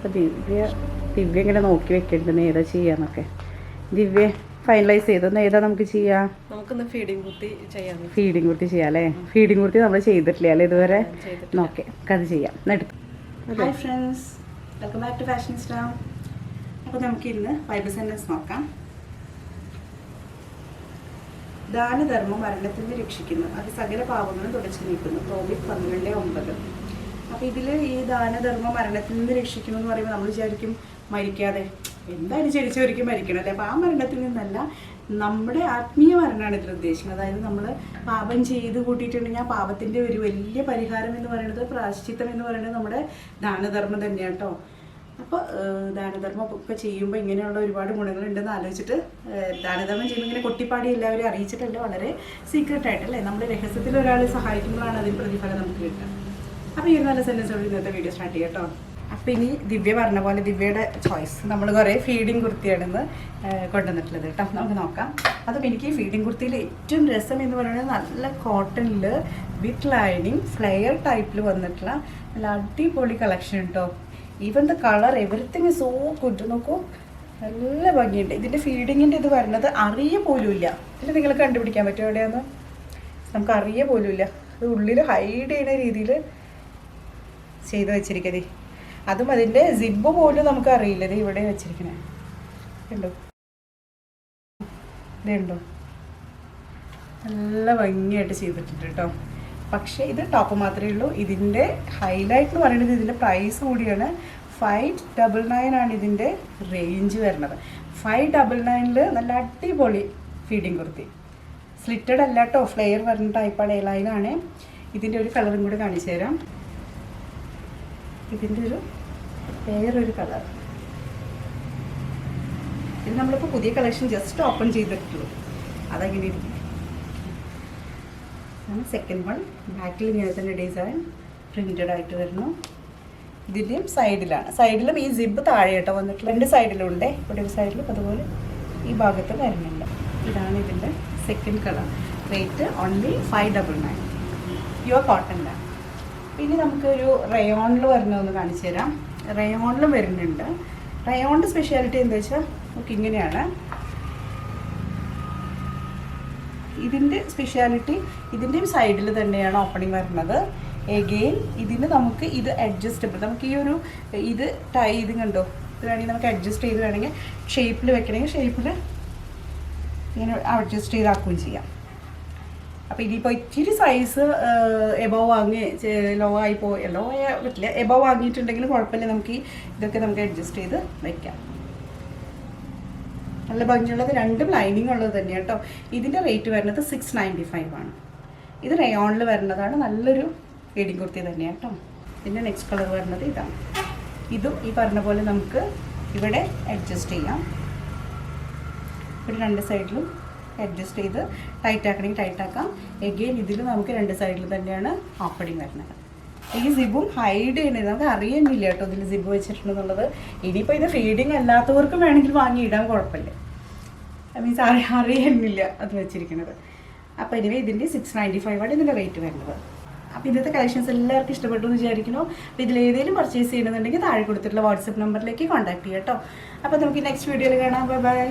അപ്പോൾ ദിവ്യ ഇങ്ങനെ നോക്കി വെക്കേണ്ടത് ഏതാ ചെയ്യാന്നൊക്കെ. ദിവ്യ ഫൈനലൈസ് ചെയ്തൊന്ന് ഏതാ നമുക്ക് ചെയ്യാം? നമുക്കൊന്ന് ഫീഡിങ് കുർത്തി ചെയ്യാം. ഫീഡിങ് കുർത്തി ചെയ്യാം അല്ലേ? ഫീഡിങ് കുർത്തി നമ്മൾ ചെയ്തിട്ടില്ല അല്ലേ ഇതുവരെ? ഓക്കെ, അത് ചെയ്യാം. Hi friends, welcome back to fashionista. അപ്പോൾ നമുക്ക് ഇന്ന് ഫൈബർ സെന്റൻസ് നോക്കാം. ദാനധർമ്മം മരണത്തിൽ നിന്ന് രക്ഷിക്കുന്നു, അത് സകല പാപങ്ങളും തുടച്ചു നീക്കുന്നു. പ്രോബിറ്റ് 12:9. അപ്പോൾ ഇതിൽ ഈ ദാനധർമ്മം മരണത്തിൽ നിന്ന് രക്ഷിക്കുന്നു എന്ന് പറയുമ്പോൾ നമ്മൾ വിചാരിക്കും മരിക്കാതെ എന്തായാലും ജനിച്ചവരിക്കും മരിക്കണം അല്ലേ? അപ്പോൾ ആ മരണത്തിൽ നിന്നല്ല, നമ്മുടെ ആത്മീയ മരണമാണ് ഇതിൽ ഉദ്ദേശിക്കുന്നത്. അതായത് നമ്മൾ പാപം ചെയ്ത് കൂട്ടിയിട്ടുണ്ടെങ്കിൽ ആ പാപത്തിൻ്റെ ഒരു വലിയ പരിഹാരം എന്ന് പറയുന്നത്, പ്രായശ്ചിത്തം എന്ന് പറയുന്നത് നമ്മുടെ ദാനധർമ്മം തന്നെയാണ് കേട്ടോ. അപ്പോൾ ദാനധർമ്മം ഒക്കെ ചെയ്യുമ്പോൾ ഇങ്ങനെയുള്ള ഒരുപാട് ഗുണങ്ങളുണ്ടെന്ന് ആലോചിച്ചിട്ട് ദാനധർമ്മം ചെയ്യുമ്പോൾ ഇങ്ങനെ കൊട്ടിപ്പാടി എല്ലാവരും അറിയിച്ചിട്ടല്ല, വളരെ സീക്രട്ടായിട്ടല്ലേ, നമ്മുടെ രഹസ്യത്തിൽ ഒരാളെ സഹായിക്കുമ്പോഴാണ് അതിന് പ്രതിഫലം നമുക്ക് കിട്ടുക. അപ്പോൾ ഈ ഒരു നല്ല സെൻറ്റൻസോട് ഇന്നത്തെ വീഡിയോ സ്റ്റാർട്ട് ചെയ്യാം കേട്ടോ. അപ്പോൾ ഇനി ദിവ്യ പറഞ്ഞ പോലെ ദിവ്യയുടെ ചോയ്സ് നമ്മൾ കുറേ ഫീഡിങ് കുർത്തിയാണെന്ന് കൊണ്ടുവന്നിട്ടുള്ളത് കേട്ടോ. നമുക്ക് നോക്കാം. അതൊക്കെ എനിക്ക് ഈ ഫീഡിങ് കുർത്തിയിൽ ഏറ്റവും രസം എന്ന് പറയുന്നത് നല്ല കോട്ടണിൽ വിത്ത് ലൈനിങ് ഫ്ലെയർ ടൈപ്പിൽ വന്നിട്ടുള്ള നല്ല അടിപൊളി കളക്ഷൻ കേട്ടോ. Even the colour everything so good. നോക്കൂ, നല്ല ഭംഗിയുണ്ട്. ഇതിൻ്റെ ഫീഡിങ്ങിൻ്റെ ഇത് വരുന്നത് അറിയ പോലും ഇല്ല. ഇതിൽ നിങ്ങൾ കണ്ടുപിടിക്കാൻ പറ്റും എവിടെയാന്ന്? നമുക്ക് അറിയ പോലും ഇല്ല. അത് ഉള്ളിൽ ഹൈഡ് ചെയ്യുന്ന രീതിയിൽ ചെയ്ത് വെച്ചിരിക്കുന്നത്. അതും അതിൻ്റെ സിബ് പോലും നമുക്ക് അറിയില്ല. ഇത് ഇവിടെ വെച്ചിരിക്കണേ ഉണ്ടോ? ഇതുണ്ടോ? നല്ല ഭംഗിയായിട്ട് ചെയ്തിട്ടുണ്ട് കേട്ടോ. പക്ഷേ ഇത് ടോപ്പ് മാത്രമേ ഉള്ളൂ. ഇതിൻ്റെ ഹൈലൈറ്റ് എന്ന് പറയുന്നത് ഇതിൻ്റെ പ്രൈസ് കൂടിയാണ്. 599 ആണ് ഇതിൻ്റെ റേഞ്ച് വരുന്നത്. 599 നല്ല അടിപൊളി ഫീഡിങ് കുർത്തി. സ്ലിറ്റഡ് അല്ല കേട്ടോ, ഫ്ലെയർ വരുന്ന ടൈപ്പാണ്. എയർലൈനാണ്. ഇതിൻ്റെ ഒരു കളറും കൂടി കാണിച്ചു തരാം. ഇതിൻ്റെ ഒരു വേറൊരു കളർ. ഇത് നമ്മളിപ്പോൾ പുതിയ കളക്ഷൻ ജസ്റ്റ് ഓപ്പൺ ചെയ്തിട്ടുള്ളൂ. അതങ്ങനെ ഇരിക്കും. സെക്കൻഡ് വൺ ബാക്കിൽ ഇങ്ങനെ തന്നെ ഡിസൈൻ പ്രിൻറ്റഡ് ആയിട്ട് വരുന്നു. ഇതിൻ്റെയും സൈഡിലും ഈ സിബ് താഴെ കേട്ടോ വന്നിട്ടുള്ള. രണ്ട് സൈഡിലും ഉണ്ട്. ഇവിടെ ഒരു സൈഡിലും അതുപോലെ ഈ ഭാഗത്ത് വരുന്നുണ്ട്. ഇതാണ് ഇതിൻ്റെ second colour. Rate only 599. Pure കോട്ടണിലാണ്. പിന്നെ നമുക്കൊരു റയോണിൽ വരുന്നതെന്ന് കാണിച്ചു തരാം. റയോണിലും വരുന്നുണ്ട്. റയോണിൻ്റെ സ്പെഷ്യാലിറ്റി എന്താ വെച്ചാൽ നമുക്ക് ഇങ്ങനെയാണ്. ഇതിൻ്റെ സ്പെഷ്യാലിറ്റി ഇതിൻ്റെയും സൈഡിൽ തന്നെയാണ് ഓപ്പണിങ് വരുന്നത്. എഗെയിൻ ഇതിന് നമുക്ക് ഇത് അഡ്ജസ്റ്റബിൾ. നമുക്ക് ഈ ഒരു ഇത് ഇത് കണ്ടോ, ഇത് വേണമെങ്കിൽ നമുക്ക് അഡ്ജസ്റ്റ് ചെയ്ത് വേണമെങ്കിൽ ഷേപ്പിൽ വെക്കണമെങ്കിൽ ഷേപ്പിൽ ഇങ്ങനെ അഡ്ജസ്റ്റ് ചെയ്താക്കുകയും ചെയ്യാം. അപ്പോൾ ഇനിയിപ്പോൾ ഇച്ചിരി സൈസ് എബവ് വാങ്ങി ലോ ആയി ലോ ആയ പറ്റില്ല, എബവ് വാങ്ങിയിട്ടുണ്ടെങ്കിൽ കുഴപ്പമില്ല. നമുക്ക് ഇതൊക്കെ നമുക്ക് അഡ്ജസ്റ്റ് ചെയ്ത് വയ്ക്കാം. നല്ല ഭംഗിയുള്ളത്, രണ്ടും ലൈനിങ് ഉള്ളത് തന്നെയാണ് കേട്ടോ. ഇതിൻ്റെ റേറ്റ് വരുന്നത് 695 ആണ്. ഇത് റയോണിൽ വരുന്നതാണ്. നല്ലൊരു ഫീഡിങ് കുർത്തി തന്നെയാണ് കേട്ടോ. ഇതിൻ്റെ നെക്സ്റ്റ് കളർ വരുന്നത് ഇതാണ്. ഇതും ഈ പറഞ്ഞ പോലെ നമുക്ക് ഇവിടെ അഡ്ജസ്റ്റ് ചെയ്യാം. ഇവിടെ രണ്ട് സൈഡിലും അഡ്ജസ്റ്റ് ചെയ്ത് ടൈറ്റ് ആക്കണമെങ്കിൽ ടൈറ്റ് ആക്കാം. എഗെയിൻ ഇതിൽ നമുക്ക് രണ്ട് സൈഡിൽ തന്നെയാണ് ഓപ്പണിങ് വരുന്നത്. ഈ സിബും ഹൈഡ് ചെയ്യുന്നത് നമുക്ക് അറിയുന്നില്ല കേട്ടോ ഇതിൽ സിബ് വെച്ചിട്ടുണ്ടെന്നുള്ളത്. ഇനിയിപ്പോൾ ഇത് ഫീഡിങ് അല്ലാത്തവർക്കും വേണമെങ്കിൽ വാങ്ങിയിടാൻ കുഴപ്പമില്ല. മീൻസ് അറിയുന്നില്ല അത് വെച്ചിരിക്കുന്നത്. അപ്പോൾ ഇനിവേ ഇതിൻ്റെ 695 ആണ് ഇതിൻ്റെ റേറ്റ് വരുന്നത്. അപ്പോൾ ഇന്നത്തെ കളക്ഷൻസ് എല്ലാവർക്കും ഇഷ്ടപ്പെട്ടു എന്ന് വിചാരിക്കുന്നു. അപ്പോൾ ഇതിലേതെങ്കിലും പർച്ചേസ് ചെയ്യണമെന്നുണ്ടെങ്കിൽ താഴെ കൊടുത്തിട്ടുള്ള വാട്സപ്പ് നമ്പറിലേക്ക് കോൺടാക്ട് ചെയ്യാം കേട്ടോ. അപ്പോൾ നമുക്ക് നെക്സ്റ്റ് വീഡിയോയിൽ കാണാം. Bye bye.